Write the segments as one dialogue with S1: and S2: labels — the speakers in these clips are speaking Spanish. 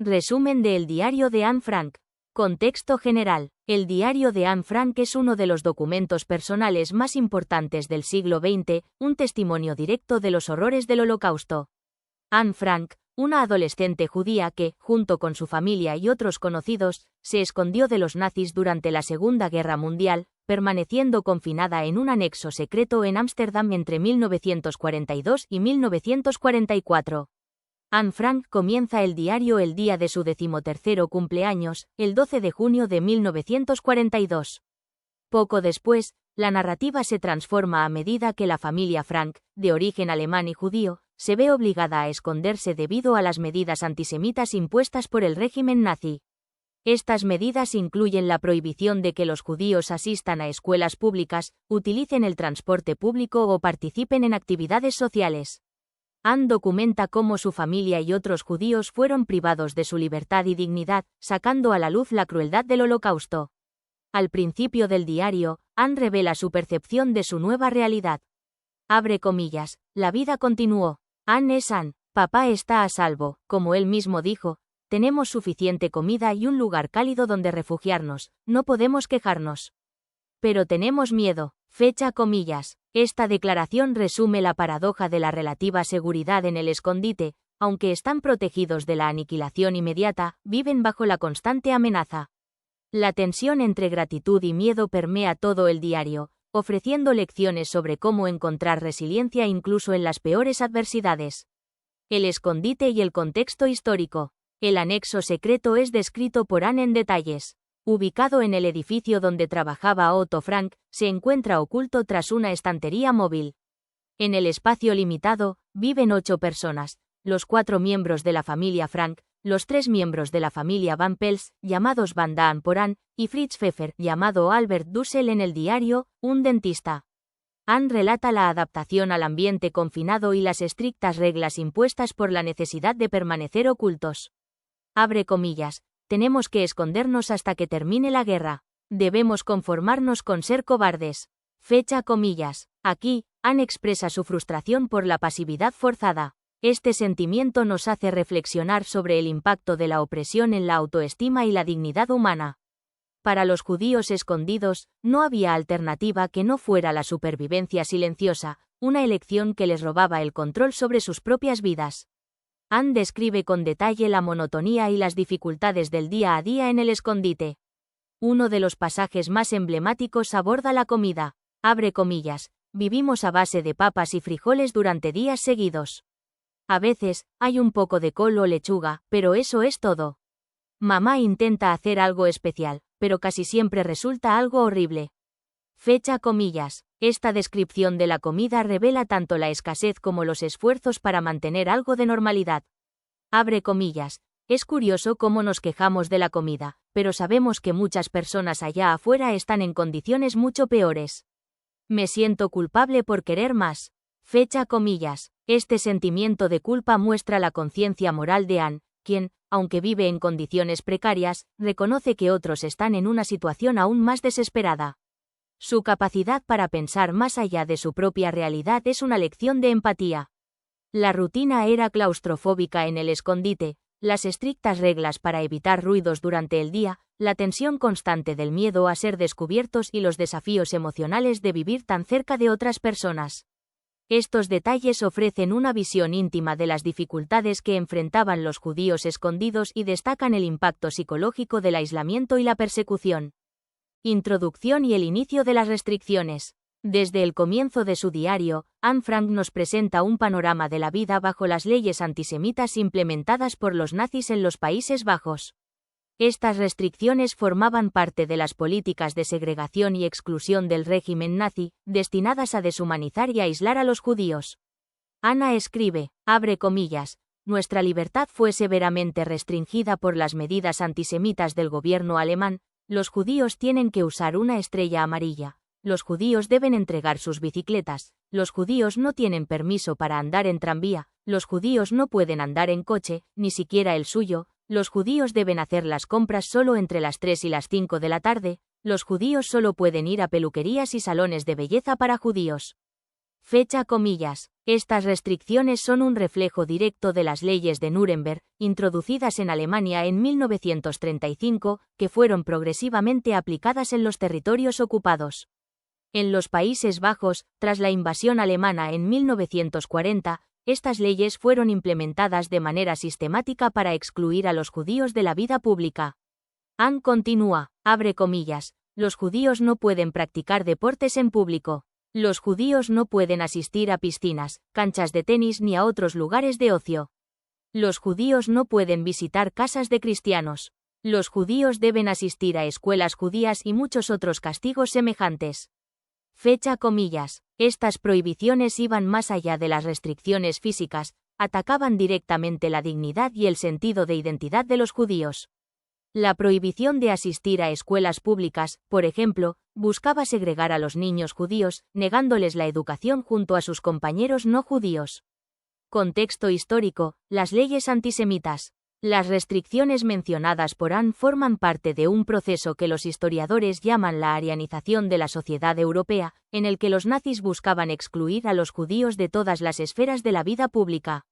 S1: Resumen de El diario de Anne Frank. Contexto general. El diario de Anne Frank es uno de los documentos personales más importantes del siglo XX, un testimonio directo de los horrores del Holocausto. Anne Frank, una adolescente judía que, junto con su familia y otros conocidos, se escondió de los nazis durante la Segunda Guerra Mundial, permaneciendo confinada en un anexo secreto en Ámsterdam entre 1942 y 1944. Anne Frank comienza el diario el día de su 13º cumpleaños, el 12 de junio de 1942. Poco después, la narrativa se transforma a medida que la familia Frank, de origen alemán y judío, se ve obligada a esconderse debido a las medidas antisemitas impuestas por el régimen nazi. Estas medidas incluyen la prohibición de que los judíos asistan a escuelas públicas, utilicen el transporte público o participen en actividades sociales. Anne documenta cómo su familia y otros judíos fueron privados de su libertad y dignidad, sacando a la luz la crueldad del Holocausto. Al principio del diario, Anne revela su percepción de su nueva realidad. Abre comillas, la vida continuó. Anne es Anne, papá está a salvo, como él mismo dijo, tenemos suficiente comida y un lugar cálido donde refugiarnos, no podemos quejarnos. Pero tenemos miedo, fecha comillas. Esta declaración resume la paradoja de la relativa seguridad en el escondite, aunque están protegidos de la aniquilación inmediata, viven bajo la constante amenaza. La tensión entre gratitud y miedo permea todo el diario, ofreciendo lecciones sobre cómo encontrar resiliencia incluso en las peores adversidades. El escondite y el contexto histórico. El anexo secreto es descrito por Anne en detalles. Ubicado en el edificio donde trabajaba Otto Frank, se encuentra oculto tras una estantería móvil. En el espacio limitado, viven 8 personas, los 4 miembros de la familia Frank, los 3 miembros de la familia Van Pels, llamados Van Daan por Anne, y Fritz Pfeffer, llamado Albert Dussel en el diario, un dentista. Anne relata la adaptación al ambiente confinado y las estrictas reglas impuestas por la necesidad de permanecer ocultos. Abre comillas. Tenemos que escondernos hasta que termine la guerra. Debemos conformarnos con ser cobardes. Fecha comillas. Aquí, Anne expresa su frustración por la pasividad forzada. Este sentimiento nos hace reflexionar sobre el impacto de la opresión en la autoestima y la dignidad humana. Para los judíos escondidos, no había alternativa que no fuera la supervivencia silenciosa, una elección que les robaba el control sobre sus propias vidas. Anne describe con detalle la monotonía y las dificultades del día a día en el escondite. Uno de los pasajes más emblemáticos aborda la comida. Abre comillas, vivimos a base de papas y frijoles durante días seguidos. A veces, hay un poco de col o lechuga, pero eso es todo. Mamá intenta hacer algo especial, pero casi siempre resulta algo horrible. Fecha comillas. Esta descripción de la comida revela tanto la escasez como los esfuerzos para mantener algo de normalidad. Abre comillas. Es curioso cómo nos quejamos de la comida, pero sabemos que muchas personas allá afuera están en condiciones mucho peores. Me siento culpable por querer más. Fecha comillas. Este sentimiento de culpa muestra la conciencia moral de Anne, quien, aunque vive en condiciones precarias, reconoce que otros están en una situación aún más desesperada. Su capacidad para pensar más allá de su propia realidad es una lección de empatía. La rutina era claustrofóbica en el escondite, las estrictas reglas para evitar ruidos durante el día, la tensión constante del miedo a ser descubiertos y los desafíos emocionales de vivir tan cerca de otras personas. Estos detalles ofrecen una visión íntima de las dificultades que enfrentaban los judíos escondidos y destacan el impacto psicológico del aislamiento y la persecución. Introducción y el inicio de las restricciones. Desde el comienzo de su diario, Anne Frank nos presenta un panorama de la vida bajo las leyes antisemitas implementadas por los nazis en los Países Bajos. Estas restricciones formaban parte de las políticas de segregación y exclusión del régimen nazi, destinadas a deshumanizar y aislar a los judíos. Anna escribe, abre comillas, nuestra libertad fue severamente restringida por las medidas antisemitas del gobierno alemán. Los judíos tienen que usar una estrella amarilla. Los judíos deben entregar sus bicicletas. Los judíos no tienen permiso para andar en tranvía. Los judíos no pueden andar en coche, ni siquiera el suyo. Los judíos deben hacer las compras solo entre las 3 y las 5 de la tarde. Los judíos solo pueden ir a peluquerías y salones de belleza para judíos. Fecha comillas. Estas restricciones son un reflejo directo de las leyes de Nuremberg, introducidas en Alemania en 1935, que fueron progresivamente aplicadas en los territorios ocupados. En los Países Bajos, tras la invasión alemana en 1940, estas leyes fueron implementadas de manera sistemática para excluir a los judíos de la vida pública. Ann continúa, abre comillas, los judíos no pueden practicar deportes en público. Los judíos no pueden asistir a piscinas, canchas de tenis ni a otros lugares de ocio. Los judíos no pueden visitar casas de cristianos. Los judíos deben asistir a escuelas judías y muchos otros castigos semejantes. Fecha comillas. Estas prohibiciones iban más allá de las restricciones físicas, atacaban directamente la dignidad y el sentido de identidad de los judíos. La prohibición de asistir a escuelas públicas, por ejemplo, buscaba segregar a los niños judíos, negándoles la educación junto a sus compañeros no judíos. Contexto histórico, las leyes antisemitas. Las restricciones mencionadas por Ann forman parte de un proceso que los historiadores llaman la arianización de la sociedad europea, en el que los nazis buscaban excluir a los judíos de todas las esferas de la vida pública.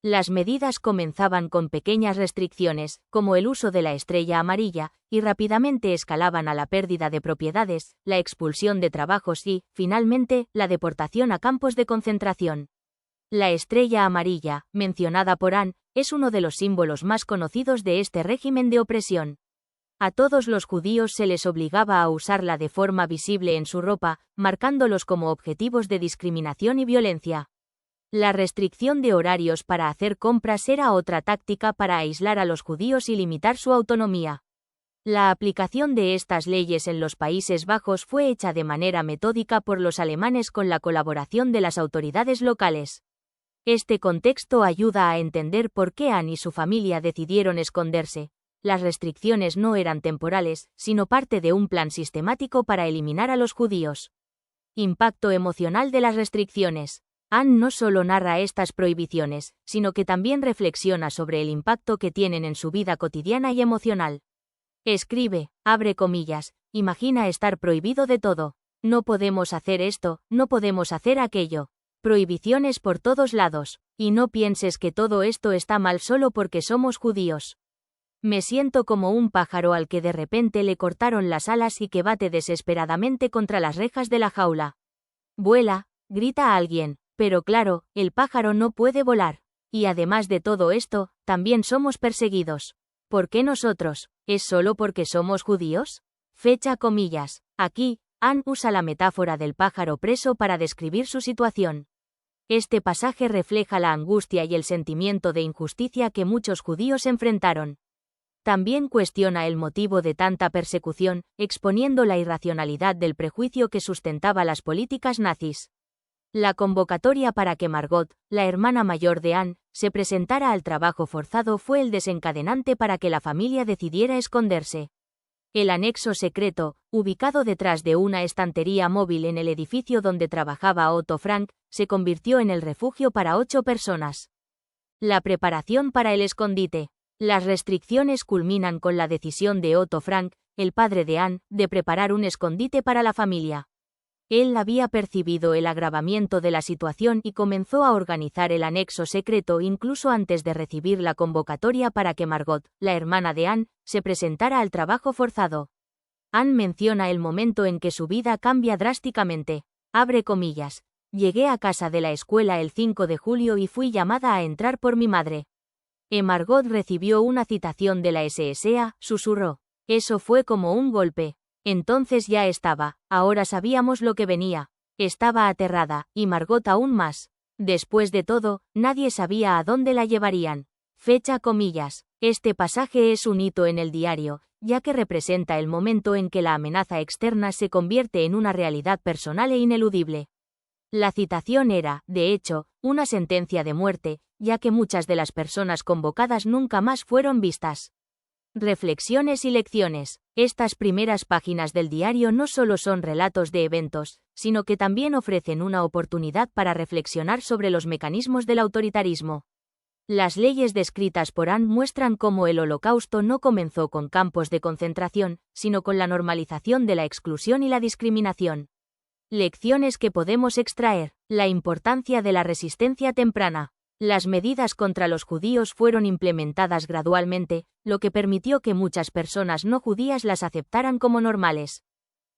S1: Las medidas comenzaban con pequeñas restricciones, como el uso de la estrella amarilla, y rápidamente escalaban a la pérdida de propiedades, la expulsión de trabajos y, finalmente, la deportación a campos de concentración. La estrella amarilla, mencionada por Ann, es uno de los símbolos más conocidos de este régimen de opresión. A todos los judíos se les obligaba a usarla de forma visible en su ropa, marcándolos como objetivos de discriminación y violencia. La restricción de horarios para hacer compras era otra táctica para aislar a los judíos y limitar su autonomía. La aplicación de estas leyes en los Países Bajos fue hecha de manera metódica por los alemanes con la colaboración de las autoridades locales. Este contexto ayuda a entender por qué Ann y su familia decidieron esconderse. Las restricciones no eran temporales, sino parte de un plan sistemático para eliminar a los judíos. Impacto emocional de las restricciones. Ann no solo narra estas prohibiciones, sino que también reflexiona sobre el impacto que tienen en su vida cotidiana y emocional. Escribe, abre comillas, imagina estar prohibido de todo. No podemos hacer esto, no podemos hacer aquello. Prohibiciones por todos lados. Y no pienses que todo esto está mal solo porque somos judíos. Me siento como un pájaro al que de repente le cortaron las alas y que bate desesperadamente contra las rejas de la jaula. Vuela, grita alguien. Pero claro, el pájaro no puede volar. Y además de todo esto, también somos perseguidos. ¿Por qué nosotros? ¿Es solo porque somos judíos? Fecha comillas. Aquí, Ann usa la metáfora del pájaro preso para describir su situación. Este pasaje refleja la angustia y el sentimiento de injusticia que muchos judíos enfrentaron. También cuestiona el motivo de tanta persecución, exponiendo la irracionalidad del prejuicio que sustentaba las políticas nazis. La convocatoria para que Margot, la hermana mayor de Ann, se presentara al trabajo forzado fue el desencadenante para que la familia decidiera esconderse. El anexo secreto, ubicado detrás de una estantería móvil en el edificio donde trabajaba Otto Frank, se convirtió en el refugio para 8 personas. La preparación para el escondite. Las restricciones culminan con la decisión de Otto Frank, el padre de Ann, de preparar un escondite para la familia. Él había percibido el agravamiento de la situación y comenzó a organizar el anexo secreto incluso antes de recibir la convocatoria para que Margot, la hermana de Ann, se presentara al trabajo forzado. Ann menciona el momento en que su vida cambia drásticamente. Abre comillas. Llegué a casa de la escuela el 5 de julio y fui llamada a entrar por mi madre. Margot recibió una citación de la SSA, susurró. Eso fue como un golpe. Entonces ya estaba, ahora sabíamos lo que venía. Estaba aterrada, y Margot aún más. Después de todo, nadie sabía a dónde la llevarían. Fecha comillas. Este pasaje es un hito en el diario, ya que representa el momento en que la amenaza externa se convierte en una realidad personal e ineludible. La citación era, de hecho, una sentencia de muerte, ya que muchas de las personas convocadas nunca más fueron vistas. Reflexiones y lecciones. Estas primeras páginas del diario no solo son relatos de eventos, sino que también ofrecen una oportunidad para reflexionar sobre los mecanismos del autoritarismo. Las leyes descritas por Ann muestran cómo el Holocausto no comenzó con campos de concentración, sino con la normalización de la exclusión y la discriminación. Lecciones que podemos extraer. La importancia de la resistencia temprana. Las medidas contra los judíos fueron implementadas gradualmente, lo que permitió que muchas personas no judías las aceptaran como normales.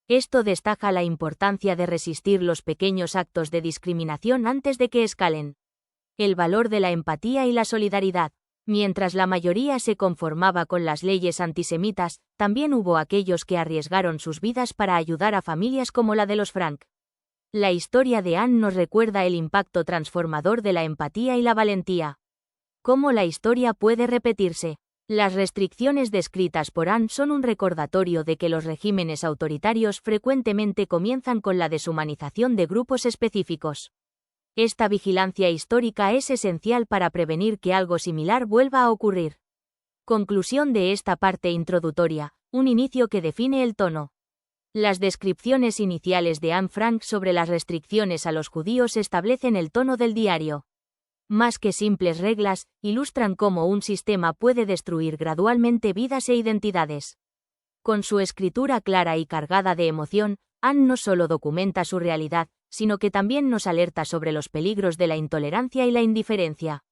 S1: Esto destaca la importancia de resistir los pequeños actos de discriminación antes de que escalen. El valor de la empatía y la solidaridad. Mientras la mayoría se conformaba con las leyes antisemitas, también hubo aquellos que arriesgaron sus vidas para ayudar a familias como la de los Frank. La historia de Anne nos recuerda el impacto transformador de la empatía y la valentía. ¿Cómo la historia puede repetirse? Las restricciones descritas por Anne son un recordatorio de que los regímenes autoritarios frecuentemente comienzan con la deshumanización de grupos específicos. Esta vigilancia histórica es esencial para prevenir que algo similar vuelva a ocurrir. Conclusión de esta parte introductoria, un inicio que define el tono. Las descripciones iniciales de Anne Frank sobre las restricciones a los judíos establecen el tono del diario. Más que simples reglas, ilustran cómo un sistema puede destruir gradualmente vidas e identidades. Con su escritura clara y cargada de emoción, Anne no solo documenta su realidad, sino que también nos alerta sobre los peligros de la intolerancia y la indiferencia.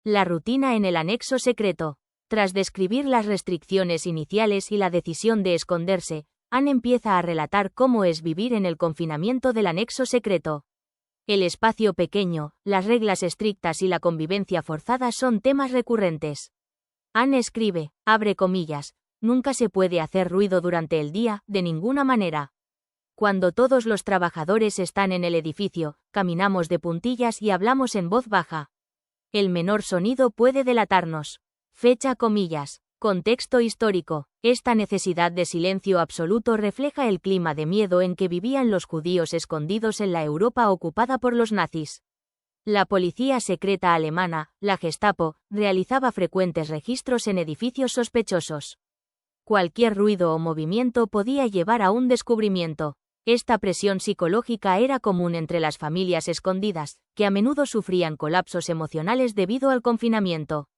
S1: La rutina en el anexo secreto. Tras describir las restricciones iniciales y la decisión de esconderse, Anne empieza a relatar cómo es vivir en el confinamiento del anexo secreto. El espacio pequeño, las reglas estrictas y la convivencia forzada son temas recurrentes. Anne escribe, abre comillas, nunca se puede hacer ruido durante el día, de ninguna manera. Cuando todos los trabajadores están en el edificio, caminamos de puntillas y hablamos en voz baja. El menor sonido puede delatarnos. Fecha comillas. Contexto histórico. Esta necesidad de silencio absoluto refleja el clima de miedo en que vivían los judíos escondidos en la Europa ocupada por los nazis. La policía secreta alemana, la Gestapo, realizaba frecuentes registros en edificios sospechosos. Cualquier ruido o movimiento podía llevar a un descubrimiento. Esta presión psicológica era común entre las familias escondidas, que a menudo sufrían colapsos emocionales debido al confinamiento.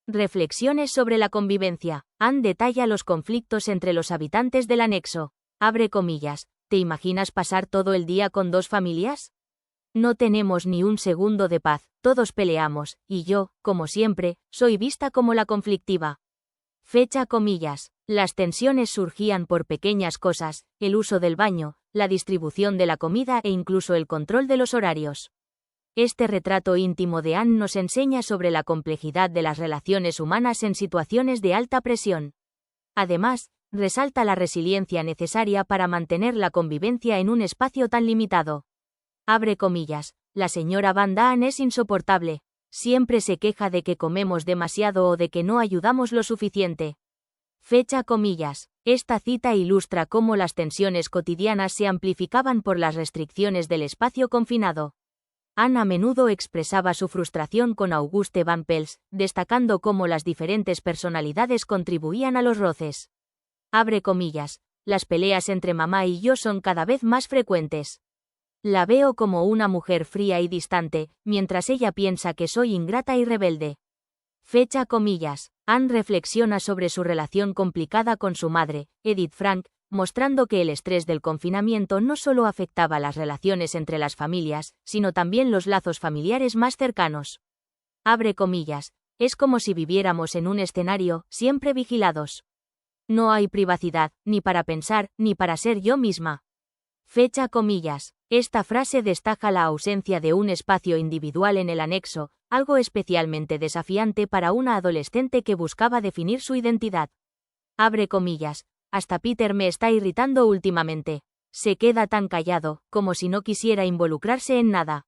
S1: Reflexiones sobre la convivencia. Anne detalla los conflictos entre los habitantes del anexo. Abre comillas. ¿Te imaginas pasar todo el día con dos familias? No tenemos ni un segundo de paz, todos peleamos, y yo, como siempre, soy vista como la conflictiva. Fecha comillas. Las tensiones surgían por pequeñas cosas, el uso del baño, la distribución de la comida e incluso el control de los horarios. Este retrato íntimo de Anne nos enseña sobre la complejidad de las relaciones humanas en situaciones de alta presión. Además, resalta la resiliencia necesaria para mantener la convivencia en un espacio tan limitado. Abre comillas, la señora Van Daan es insoportable. Siempre se queja de que comemos demasiado o de que no ayudamos lo suficiente. Fecha comillas. Esta cita ilustra cómo las tensiones cotidianas se amplificaban por las restricciones del espacio confinado. Anne a menudo expresaba su frustración con Auguste Van Pels, destacando cómo las diferentes personalidades contribuían a los roces. Abre comillas. Las peleas entre mamá y yo son cada vez más frecuentes. La veo como una mujer fría y distante, mientras ella piensa que soy ingrata y rebelde. Fecha comillas. Anne reflexiona sobre su relación complicada con su madre, Edith Frank, mostrando que el estrés del confinamiento no solo afectaba las relaciones entre las familias, sino también los lazos familiares más cercanos. Abre comillas. Es como si viviéramos en un escenario, siempre vigilados. No hay privacidad, ni para pensar, ni para ser yo misma. Fecha comillas. Esta frase destaca la ausencia de un espacio individual en el anexo, algo especialmente desafiante para una adolescente que buscaba definir su identidad. Abre comillas. Hasta Peter me está irritando últimamente. Se queda tan callado, como si no quisiera involucrarse en nada.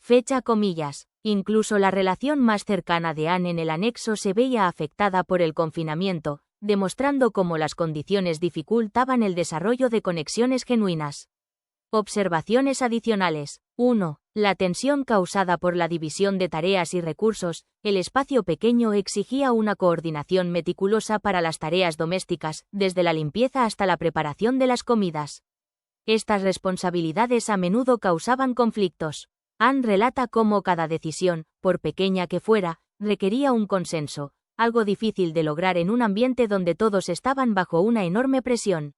S1: Fecha comillas. Incluso la relación más cercana de Anne en el anexo se veía afectada por el confinamiento, demostrando cómo las condiciones dificultaban el desarrollo de conexiones genuinas. Observaciones adicionales. 1. La tensión causada por la división de tareas y recursos. El espacio pequeño exigía una coordinación meticulosa para las tareas domésticas, desde la limpieza hasta la preparación de las comidas. Estas responsabilidades a menudo causaban conflictos. Anne relata cómo cada decisión, por pequeña que fuera, requería un consenso, algo difícil de lograr en un ambiente donde todos estaban bajo una enorme presión.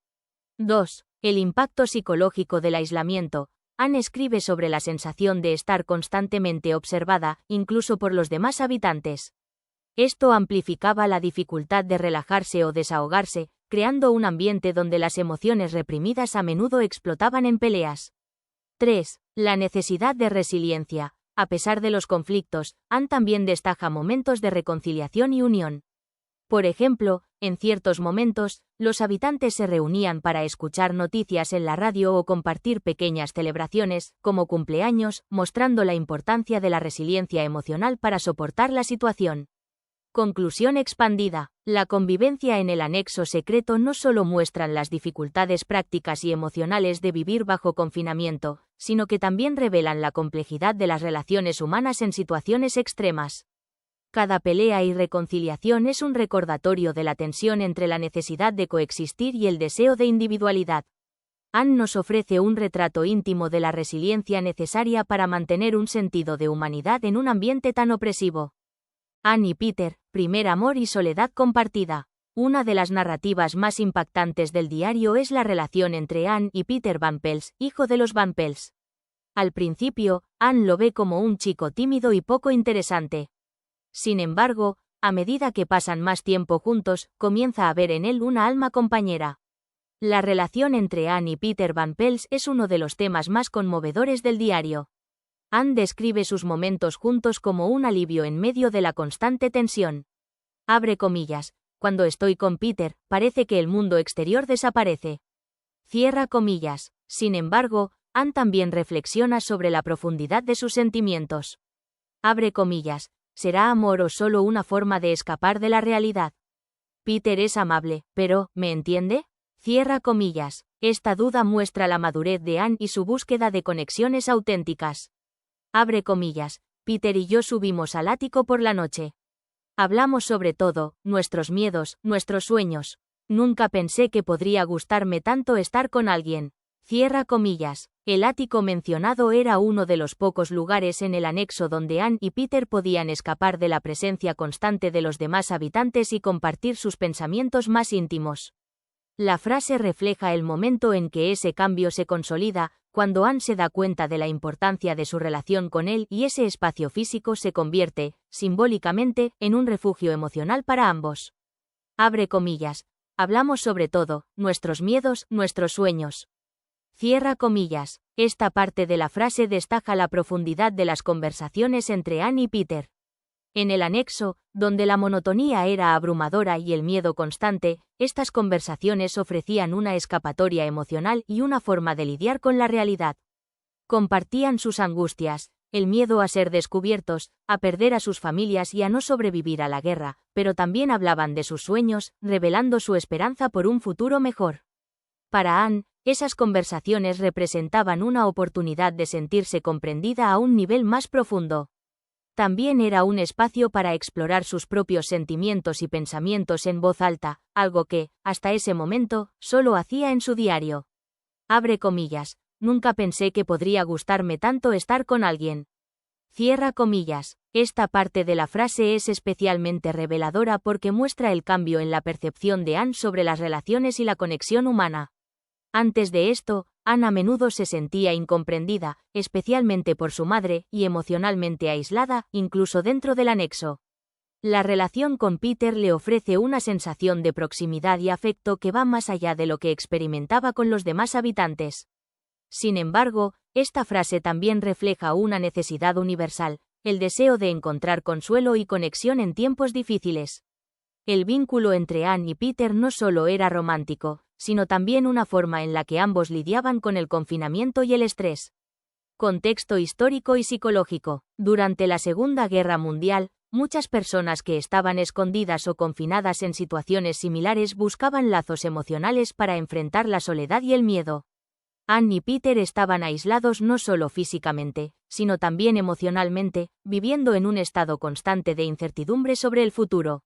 S1: 2. El impacto psicológico del aislamiento. Anne escribe sobre la sensación de estar constantemente observada, incluso por los demás habitantes. Esto amplificaba la dificultad de relajarse o desahogarse, creando un ambiente donde las emociones reprimidas a menudo explotaban en peleas. 3. La necesidad de resiliencia. A pesar de los conflictos, Anne también destaca momentos de reconciliación y unión. Por ejemplo, en ciertos momentos, los habitantes se reunían para escuchar noticias en la radio o compartir pequeñas celebraciones, como cumpleaños, mostrando la importancia de la resiliencia emocional para soportar la situación. Conclusión expandida. La convivencia en el anexo secreto no solo muestran las dificultades prácticas y emocionales de vivir bajo confinamiento, sino que también revelan la complejidad de las relaciones humanas en situaciones extremas. Cada pelea y reconciliación es un recordatorio de la tensión entre la necesidad de coexistir y el deseo de individualidad. Anne nos ofrece un retrato íntimo de la resiliencia necesaria para mantener un sentido de humanidad en un ambiente tan opresivo. Anne y Peter, primer amor y soledad compartida. Una de las narrativas más impactantes del diario es la relación entre Anne y Peter Van Pels, hijo de los Van Pels. Al principio, Anne lo ve como un chico tímido y poco interesante. Sin embargo, a medida que pasan más tiempo juntos, comienza a ver en él una alma compañera. La relación entre Anne y Peter Van Pels es uno de los temas más conmovedores del diario. Anne describe sus momentos juntos como un alivio en medio de la constante tensión. Abre comillas, cuando estoy con Peter, parece que el mundo exterior desaparece. Cierra comillas. Sin embargo, Anne también reflexiona sobre la profundidad de sus sentimientos. Abre comillas. ¿Será amor o solo una forma de escapar de la realidad? Peter es amable, pero, ¿me entiende? Cierra comillas. Esta duda muestra la madurez de Anne y su búsqueda de conexiones auténticas. Abre comillas. Peter y yo subimos al ático por la noche. Hablamos sobre todo, nuestros miedos, nuestros sueños. Nunca pensé que podría gustarme tanto estar con alguien. Cierra comillas. El ático mencionado era uno de los pocos lugares en el anexo donde Anne y Peter podían escapar de la presencia constante de los demás habitantes y compartir sus pensamientos más íntimos. La frase refleja el momento en que ese cambio se consolida, cuando Anne se da cuenta de la importancia de su relación con él y ese espacio físico se convierte, simbólicamente, en un refugio emocional para ambos. Abre comillas. Hablamos sobre todo, nuestros miedos, nuestros sueños. Cierra comillas. Esta parte de la frase destaca la profundidad de las conversaciones entre Anne y Peter. En el anexo, donde la monotonía era abrumadora y el miedo constante, estas conversaciones ofrecían una escapatoria emocional y una forma de lidiar con la realidad. Compartían sus angustias, el miedo a ser descubiertos, a perder a sus familias y a no sobrevivir a la guerra, pero también hablaban de sus sueños, revelando su esperanza por un futuro mejor. Para Anne, esas conversaciones representaban una oportunidad de sentirse comprendida a un nivel más profundo. También era un espacio para explorar sus propios sentimientos y pensamientos en voz alta, algo que, hasta ese momento, solo hacía en su diario. Abre comillas. Nunca pensé que podría gustarme tanto estar con alguien. Cierra comillas. Esta parte de la frase es especialmente reveladora porque muestra el cambio en la percepción de Anne sobre las relaciones y la conexión humana. Antes de esto, Anne a menudo se sentía incomprendida, especialmente por su madre, y emocionalmente aislada, incluso dentro del anexo. La relación con Peter le ofrece una sensación de proximidad y afecto que va más allá de lo que experimentaba con los demás habitantes. Sin embargo, esta frase también refleja una necesidad universal, el deseo de encontrar consuelo y conexión en tiempos difíciles. El vínculo entre Anne y Peter no solo era romántico, sino también una forma en la que ambos lidiaban con el confinamiento y el estrés. Contexto histórico y psicológico. Durante la Segunda Guerra Mundial, muchas personas que estaban escondidas o confinadas en situaciones similares buscaban lazos emocionales para enfrentar la soledad y el miedo. Anne y Peter estaban aislados no solo físicamente, sino también emocionalmente, viviendo en un estado constante de incertidumbre sobre el futuro.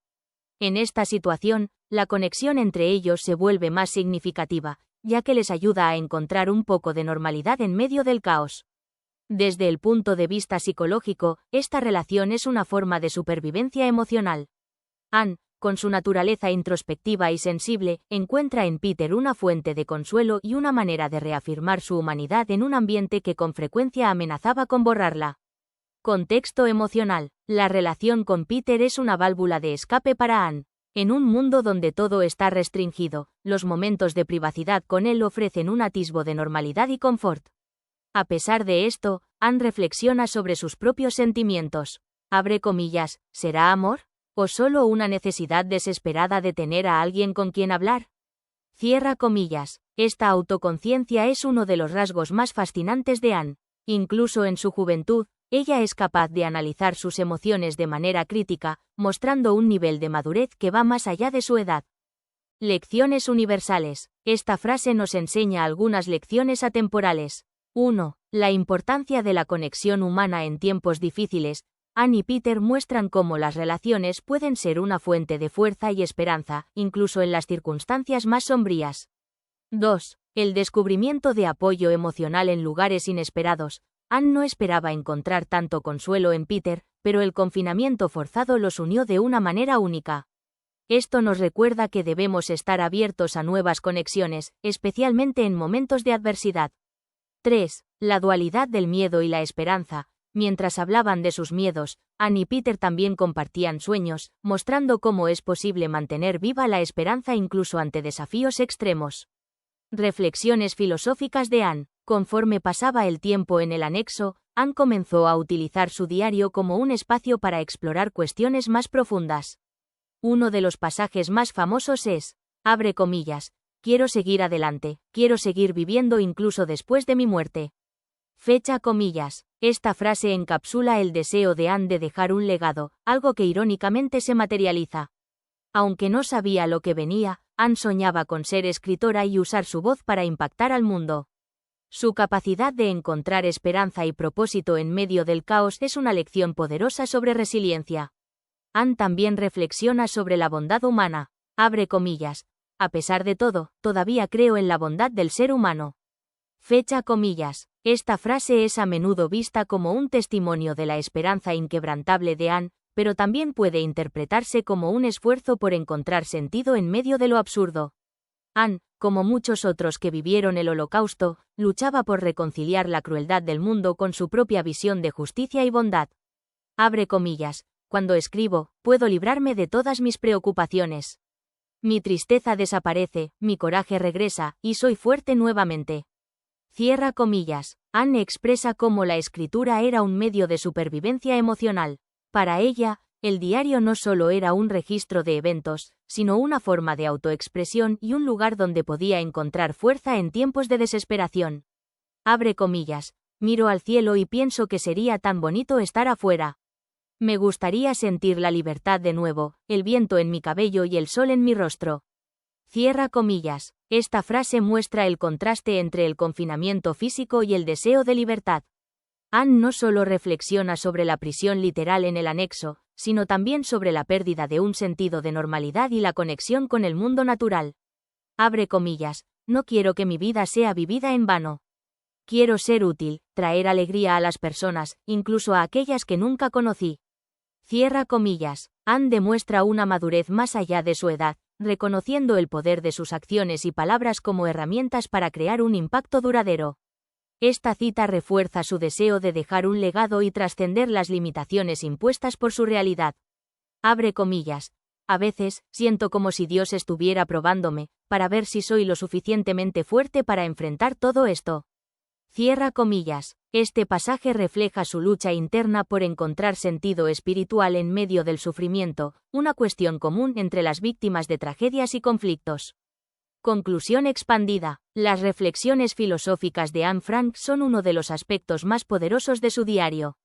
S1: En esta situación, la conexión entre ellos se vuelve más significativa, ya que les ayuda a encontrar un poco de normalidad en medio del caos. Desde el punto de vista psicológico, esta relación es una forma de supervivencia emocional. Anne, con su naturaleza introspectiva y sensible, encuentra en Peter una fuente de consuelo y una manera de reafirmar su humanidad en un ambiente que con frecuencia amenazaba con borrarla. Contexto emocional. La relación con Peter es una válvula de escape para Anne. En un mundo donde todo está restringido, los momentos de privacidad con él ofrecen un atisbo de normalidad y confort. A pesar de esto, Anne reflexiona sobre sus propios sentimientos. Abre comillas, ¿será amor? ¿O solo una necesidad desesperada de tener a alguien con quien hablar? Cierra comillas. Esta autoconciencia es uno de los rasgos más fascinantes de Anne. Incluso en su juventud, ella es capaz de analizar sus emociones de manera crítica, mostrando un nivel de madurez que va más allá de su edad. Lecciones universales. Esta frase nos enseña algunas lecciones atemporales. 1. La importancia de la conexión humana en tiempos difíciles. Anne y Peter muestran cómo las relaciones pueden ser una fuente de fuerza y esperanza, incluso en las circunstancias más sombrías. 2. El descubrimiento de apoyo emocional en lugares inesperados. Anne no esperaba encontrar tanto consuelo en Peter, pero el confinamiento forzado los unió de una manera única. Esto nos recuerda que debemos estar abiertos a nuevas conexiones, especialmente en momentos de adversidad. 3. La dualidad del miedo y la esperanza. Mientras hablaban de sus miedos, Anne y Peter también compartían sueños, mostrando cómo es posible mantener viva la esperanza incluso ante desafíos extremos. Reflexiones filosóficas de Anne. Conforme pasaba el tiempo en el anexo, Anne comenzó a utilizar su diario como un espacio para explorar cuestiones más profundas. Uno de los pasajes más famosos es, abre comillas, quiero seguir adelante, quiero seguir viviendo incluso después de mi muerte. Fecha comillas. Esta frase encapsula el deseo de Anne de dejar un legado, algo que irónicamente se materializa. Aunque no sabía lo que venía, Anne soñaba con ser escritora y usar su voz para impactar al mundo. Su capacidad de encontrar esperanza y propósito en medio del caos es una lección poderosa sobre resiliencia. Anne también reflexiona sobre la bondad humana. Abre comillas. A pesar de todo, todavía creo en la bondad del ser humano. Fecha comillas. Esta frase es a menudo vista como un testimonio de la esperanza inquebrantable de Anne, pero también puede interpretarse como un esfuerzo por encontrar sentido en medio de lo absurdo. Anne, como muchos otros que vivieron el Holocausto, luchaba por reconciliar la crueldad del mundo con su propia visión de justicia y bondad. Abre comillas. Cuando escribo, puedo librarme de todas mis preocupaciones. Mi tristeza desaparece, mi coraje regresa, y soy fuerte nuevamente. Cierra comillas. Anne expresa cómo la escritura era un medio de supervivencia emocional. Para ella, el diario no solo era un registro de eventos, sino una forma de autoexpresión y un lugar donde podía encontrar fuerza en tiempos de desesperación. Abre comillas. Miro al cielo y pienso que sería tan bonito estar afuera. Me gustaría sentir la libertad de nuevo, el viento en mi cabello y el sol en mi rostro. Cierra comillas. Esta frase muestra el contraste entre el confinamiento físico y el deseo de libertad. Anne no solo reflexiona sobre la prisión literal en el anexo, sino también sobre la pérdida de un sentido de normalidad y la conexión con el mundo natural. Abre comillas. No quiero que mi vida sea vivida en vano. Quiero ser útil, traer alegría a las personas, incluso a aquellas que nunca conocí. Cierra comillas. Anne demuestra una madurez más allá de su edad, reconociendo el poder de sus acciones y palabras como herramientas para crear un impacto duradero. Esta cita refuerza su deseo de dejar un legado y trascender las limitaciones impuestas por su realidad. Abre comillas. A veces, siento como si Dios estuviera probándome, para ver si soy lo suficientemente fuerte para enfrentar todo esto. Cierra comillas. Este pasaje refleja su lucha interna por encontrar sentido espiritual en medio del sufrimiento, una cuestión común entre las víctimas de tragedias y conflictos. Conclusión expandida. Las reflexiones filosóficas de Anne Frank son uno de los aspectos más poderosos de su diario.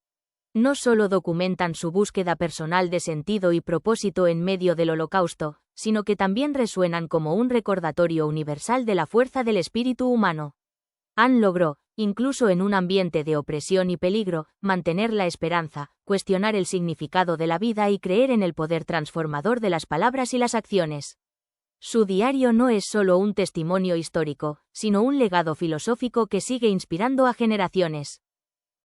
S1: No solo documentan su búsqueda personal de sentido y propósito en medio del Holocausto, sino que también resuenan como un recordatorio universal de la fuerza del espíritu humano. Anne logró, incluso en un ambiente de opresión y peligro, mantener la esperanza, cuestionar el significado de la vida y creer en el poder transformador de las palabras y las acciones. Su diario no es solo un testimonio histórico, sino un legado filosófico que sigue inspirando a generaciones.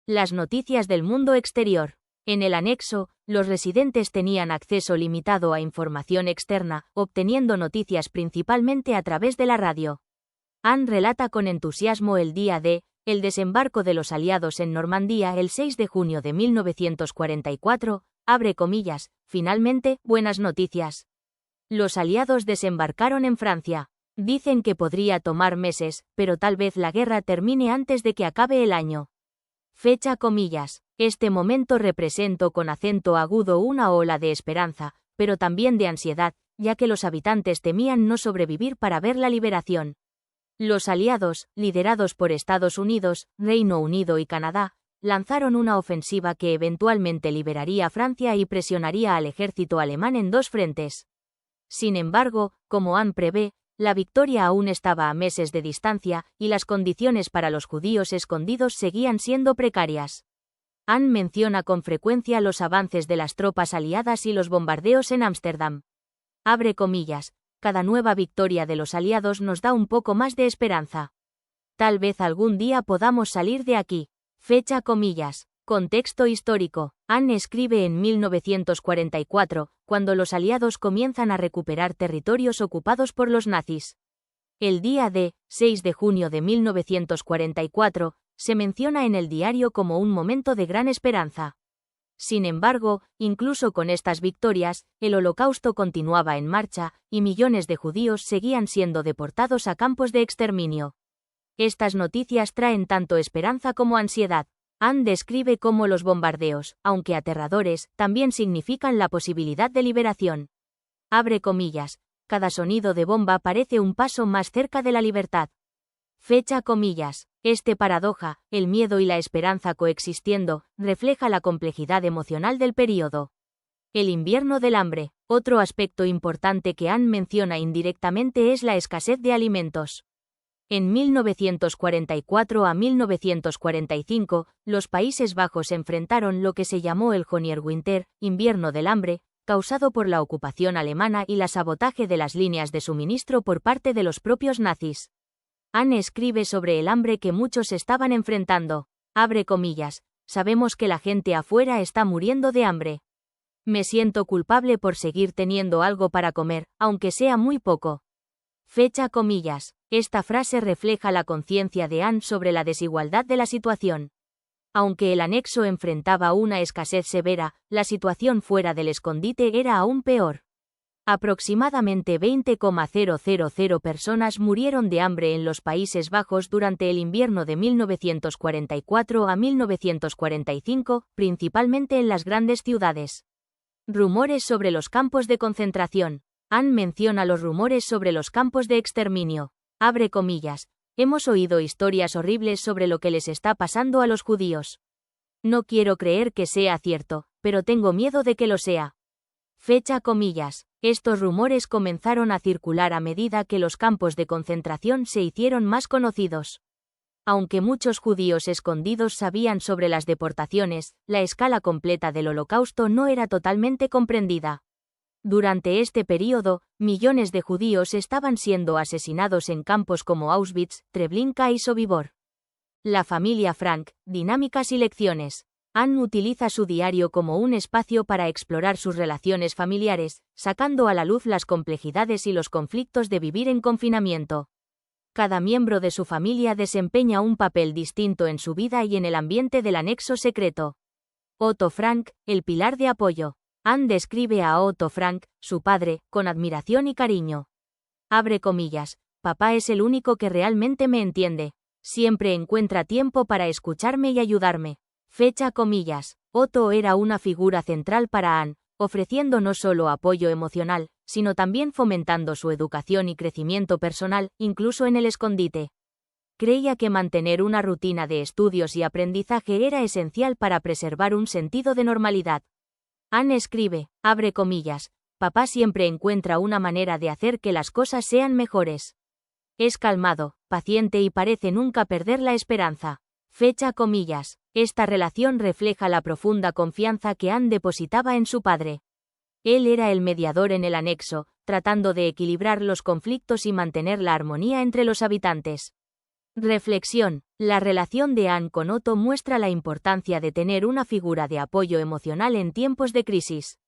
S1: Las noticias del mundo exterior. En el anexo, los residentes tenían acceso limitado a información externa, obteniendo noticias principalmente a través de la radio. Anne relata con entusiasmo el día de el desembarco de los aliados en Normandía el 6 de junio de 1944, abre comillas, finalmente, buenas noticias. Los aliados desembarcaron en Francia. Dicen que podría tomar meses, pero tal vez la guerra termine antes de que acabe el año. Fecha comillas. Este momento representó con acento agudo una ola de esperanza, pero también de ansiedad, ya que los habitantes temían no sobrevivir para ver la liberación. Los aliados, liderados por Estados Unidos, Reino Unido y Canadá, lanzaron una ofensiva que eventualmente liberaría Francia y presionaría al ejército alemán en dos frentes. Sin embargo, como Anne prevé, la victoria aún estaba a meses de distancia, y las condiciones para los judíos escondidos seguían siendo precarias. Anne menciona con frecuencia los avances de las tropas aliadas y los bombardeos en Ámsterdam. Abre comillas, cada nueva victoria de los aliados nos da un poco más de esperanza. Tal vez algún día podamos salir de aquí. Fecha comillas. Contexto histórico. Anne escribe en 1944, cuando los aliados comienzan a recuperar territorios ocupados por los nazis. El día de 6 de junio de 1944 se menciona en el diario como un momento de gran esperanza. Sin embargo, incluso con estas victorias, el Holocausto continuaba en marcha, y millones de judíos seguían siendo deportados a campos de exterminio. Estas noticias traen tanto esperanza como ansiedad. Anne describe cómo los bombardeos, aunque aterradores, también significan la posibilidad de liberación. Abre comillas, cada sonido de bomba parece un paso más cerca de la libertad. Fecha comillas. Este paradoja, el miedo y la esperanza coexistiendo, refleja la complejidad emocional del período. El invierno del hambre. Otro aspecto importante que Anne menciona indirectamente es la escasez de alimentos. En 1944 a 1945, los Países Bajos enfrentaron lo que se llamó el Honierwinter, invierno del hambre, causado por la ocupación alemana y la sabotaje de las líneas de suministro por parte de los propios nazis. Anne escribe sobre el hambre que muchos estaban enfrentando. Abre comillas, sabemos que la gente afuera está muriendo de hambre. Me siento culpable por seguir teniendo algo para comer, aunque sea muy poco. Fecha comillas. Esta frase refleja la conciencia de Anne sobre la desigualdad de la situación. Aunque el anexo enfrentaba una escasez severa, la situación fuera del escondite era aún peor. Aproximadamente 20,000 personas murieron de hambre en los Países Bajos durante el invierno de 1944 a 1945, principalmente en las grandes ciudades. Rumores sobre los campos de concentración. Anne menciona los rumores sobre los campos de exterminio. Abre comillas, hemos oído historias horribles sobre lo que les está pasando a los judíos. No quiero creer que sea cierto, pero tengo miedo de que lo sea. Fecha comillas. Estos rumores comenzaron a circular a medida que los campos de concentración se hicieron más conocidos. Aunque muchos judíos escondidos sabían sobre las deportaciones, la escala completa del Holocausto no era totalmente comprendida. Durante este período, millones de judíos estaban siendo asesinados en campos como Auschwitz, Treblinka y Sobibor. La familia Frank, dinámicas y lecciones. Anne utiliza su diario como un espacio para explorar sus relaciones familiares, sacando a la luz las complejidades y los conflictos de vivir en confinamiento. Cada miembro de su familia desempeña un papel distinto en su vida y en el ambiente del anexo secreto. Otto Frank, el pilar de apoyo. Anne describe a Otto Frank, su padre, con admiración y cariño. Abre comillas, papá es el único que realmente me entiende. Siempre encuentra tiempo para escucharme y ayudarme. Fecha comillas. Otto era una figura central para Anne, ofreciendo no solo apoyo emocional, sino también fomentando su educación y crecimiento personal, incluso en el escondite. Creía que mantener una rutina de estudios y aprendizaje era esencial para preservar un sentido de normalidad. Anne escribe, abre comillas, papá siempre encuentra una manera de hacer que las cosas sean mejores. Es calmado, paciente y parece nunca perder la esperanza. Fecha comillas. Esta relación refleja la profunda confianza que Anne depositaba en su padre. Él era el mediador en el anexo, tratando de equilibrar los conflictos y mantener la armonía entre los habitantes. Reflexión. La relación de Anne con Otto muestra la importancia de tener una figura de apoyo emocional en tiempos de crisis.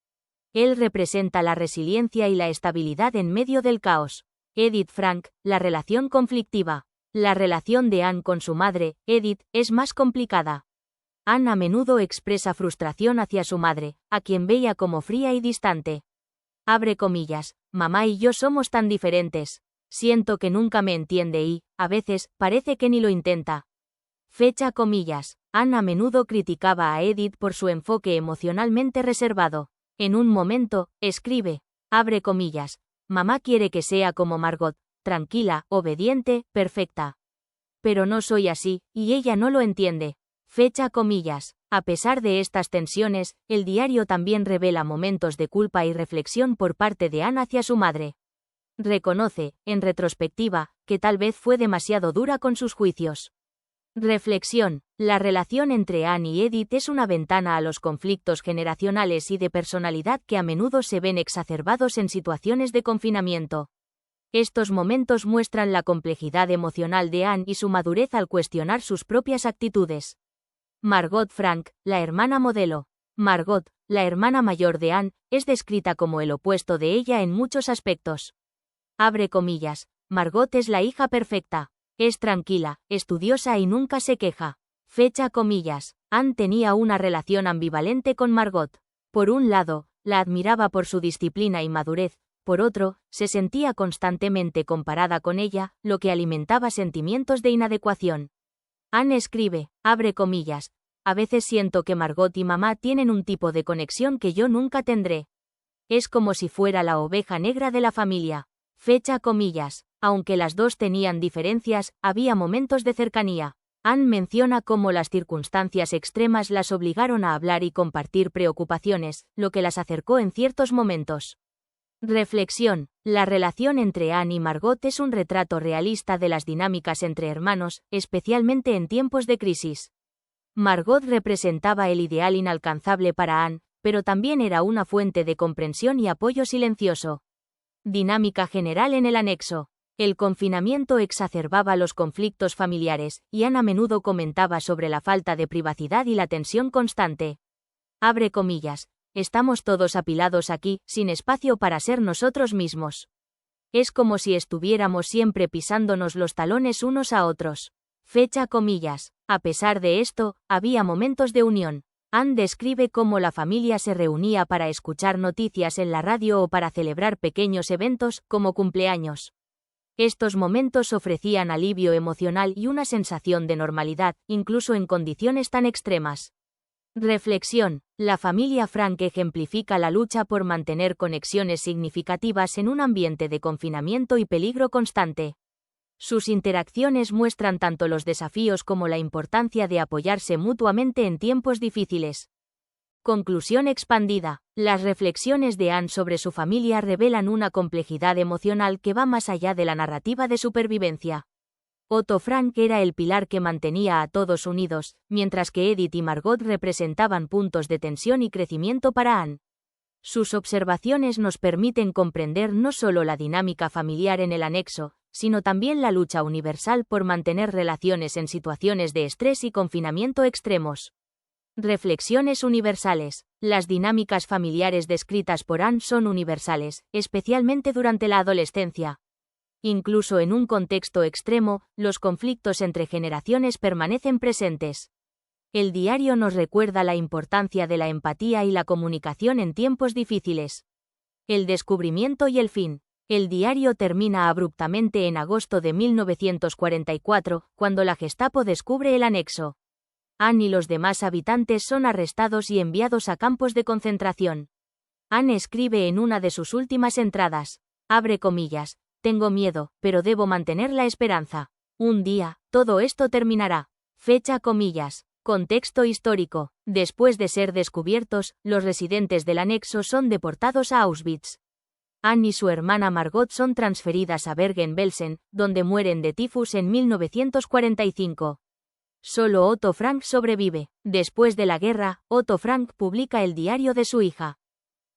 S1: Él representa la resiliencia y la estabilidad en medio del caos. Edith Frank, la relación conflictiva. La relación de Anne con su madre, Edith, es más complicada. Anne a menudo expresa frustración hacia su madre, a quien veía como fría y distante. Abre comillas, mamá y yo somos tan diferentes. Siento que nunca me entiende y, a veces, parece que ni lo intenta. Fecha comillas. Anne a menudo criticaba a Edith por su enfoque emocionalmente reservado. En un momento, escribe, abre comillas, mamá quiere que sea como Margot, tranquila, obediente, perfecta. Pero no soy así, y ella no lo entiende. Fecha comillas. A pesar de estas tensiones, el diario también revela momentos de culpa y reflexión por parte de Anne hacia su madre. Reconoce, en retrospectiva, que tal vez fue demasiado dura con sus juicios. Reflexión. La relación entre Anne y Edith es una ventana a los conflictos generacionales y de personalidad que a menudo se ven exacerbados en situaciones de confinamiento. Estos momentos muestran la complejidad emocional de Anne y su madurez al cuestionar sus propias actitudes. Margot Frank, la hermana modelo. Margot, la hermana mayor de Anne, es descrita como el opuesto de ella en muchos aspectos. Abre comillas, Margot es la hija perfecta. Es tranquila, estudiosa y nunca se queja. Fecha comillas. Anne tenía una relación ambivalente con Margot. Por un lado, la admiraba por su disciplina y madurez, por otro, se sentía constantemente comparada con ella, lo que alimentaba sentimientos de inadecuación. Anne escribe, abre comillas, a veces siento que Margot y mamá tienen un tipo de conexión que yo nunca tendré. Es como si fuera la oveja negra de la familia. Fecha comillas. Aunque las dos tenían diferencias, había momentos de cercanía. Anne menciona cómo las circunstancias extremas las obligaron a hablar y compartir preocupaciones, lo que las acercó en ciertos momentos. Reflexión. La relación entre Anne y Margot es un retrato realista de las dinámicas entre hermanos, especialmente en tiempos de crisis. Margot representaba el ideal inalcanzable para Anne, pero también era una fuente de comprensión y apoyo silencioso. Dinámica general en el anexo. El confinamiento exacerbaba los conflictos familiares, y Anne a menudo comentaba sobre la falta de privacidad y la tensión constante. Abre comillas. Estamos todos apilados aquí, sin espacio para ser nosotros mismos. Es como si estuviéramos siempre pisándonos los talones unos a otros. Fecha comillas. A pesar de esto, había momentos de unión. Anne describe cómo la familia se reunía para escuchar noticias en la radio o para celebrar pequeños eventos, como cumpleaños. Estos momentos ofrecían alivio emocional y una sensación de normalidad, incluso en condiciones tan extremas. Reflexión. La familia Frank ejemplifica la lucha por mantener conexiones significativas en un ambiente de confinamiento y peligro constante. Sus interacciones muestran tanto los desafíos como la importancia de apoyarse mutuamente en tiempos difíciles. Conclusión expandida. Las reflexiones de Anne sobre su familia revelan una complejidad emocional que va más allá de la narrativa de supervivencia. Otto Frank era el pilar que mantenía a todos unidos, mientras que Edith y Margot representaban puntos de tensión y crecimiento para Anne. Sus observaciones nos permiten comprender no solo la dinámica familiar en el anexo, sino también la lucha universal por mantener relaciones en situaciones de estrés y confinamiento extremos. Reflexiones universales. Las dinámicas familiares descritas por Anne son universales, especialmente durante la adolescencia. Incluso en un contexto extremo, los conflictos entre generaciones permanecen presentes. El diario nos recuerda la importancia de la empatía y la comunicación en tiempos difíciles. El descubrimiento y el fin. El diario termina abruptamente en agosto de 1944, cuando la Gestapo descubre el anexo. Anne y los demás habitantes son arrestados y enviados a campos de concentración. Anne escribe en una de sus últimas entradas, abre comillas, tengo miedo, pero debo mantener la esperanza. Un día, todo esto terminará. Fecha comillas. Contexto histórico. Después de ser descubiertos, los residentes del anexo son deportados a Auschwitz. Anne y su hermana Margot son transferidas a Bergen-Belsen, donde mueren de tifus en 1945. Solo Otto Frank sobrevive. Después de la guerra, Otto Frank publica el diario de su hija.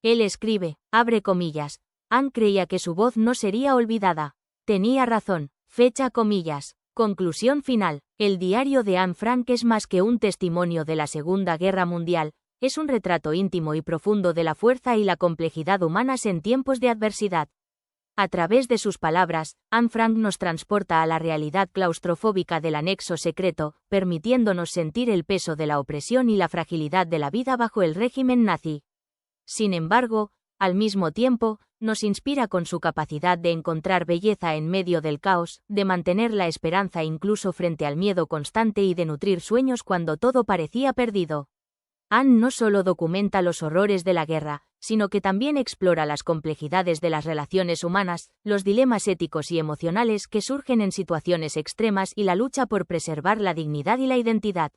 S1: Él escribe, abre comillas, Anne creía que su voz no sería olvidada. Tenía razón. Fecha comillas. Conclusión final. El diario de Anne Frank es más que un testimonio de la Segunda Guerra Mundial, es un retrato íntimo y profundo de la fuerza y la complejidad humanas en tiempos de adversidad. A través de sus palabras, Anne Frank nos transporta a la realidad claustrofóbica del anexo secreto, permitiéndonos sentir el peso de la opresión y la fragilidad de la vida bajo el régimen nazi. Sin embargo, al mismo tiempo, nos inspira con su capacidad de encontrar belleza en medio del caos, de mantener la esperanza incluso frente al miedo constante y de nutrir sueños cuando todo parecía perdido. Anne no solo documenta los horrores de la guerra, sino que también explora las complejidades de las relaciones humanas, los dilemas éticos y emocionales que surgen en situaciones extremas y la lucha por preservar la dignidad y la identidad.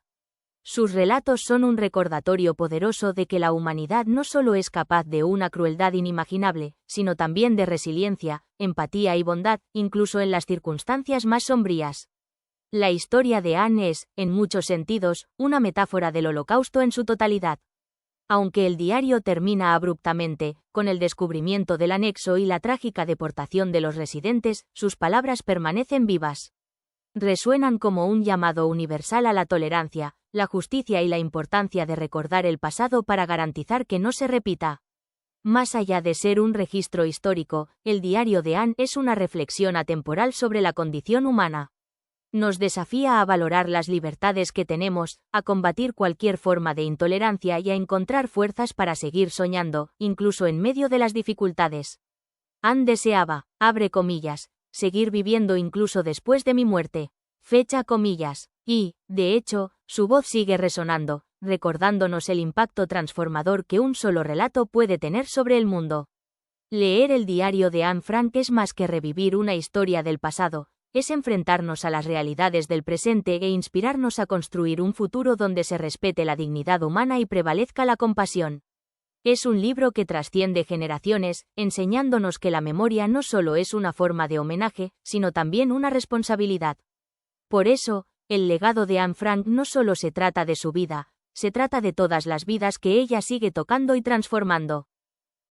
S1: Sus relatos son un recordatorio poderoso de que la humanidad no solo es capaz de una crueldad inimaginable, sino también de resiliencia, empatía y bondad, incluso en las circunstancias más sombrías. La historia de Anne es, en muchos sentidos, una metáfora del Holocausto en su totalidad. Aunque el diario termina abruptamente, con el descubrimiento del anexo y la trágica deportación de los residentes, sus palabras permanecen vivas. Resuenan como un llamado universal a la tolerancia, la justicia y la importancia de recordar el pasado para garantizar que no se repita. Más allá de ser un registro histórico, el diario de Anne es una reflexión atemporal sobre la condición humana. Nos desafía a valorar las libertades que tenemos, a combatir cualquier forma de intolerancia y a encontrar fuerzas para seguir soñando, incluso en medio de las dificultades. Anne deseaba, abre comillas, seguir viviendo incluso después de mi muerte. Fecha comillas. Y, de hecho, su voz sigue resonando, recordándonos el impacto transformador que un solo relato puede tener sobre el mundo. Leer el diario de Anne Frank es más que revivir una historia del pasado, es enfrentarnos a las realidades del presente e inspirarnos a construir un futuro donde se respete la dignidad humana y prevalezca la compasión. Es un libro que trasciende generaciones, enseñándonos que la memoria no solo es una forma de homenaje, sino también una responsabilidad. Por eso, el legado de Anne Frank no solo se trata de su vida, se trata de todas las vidas que ella sigue tocando y transformando.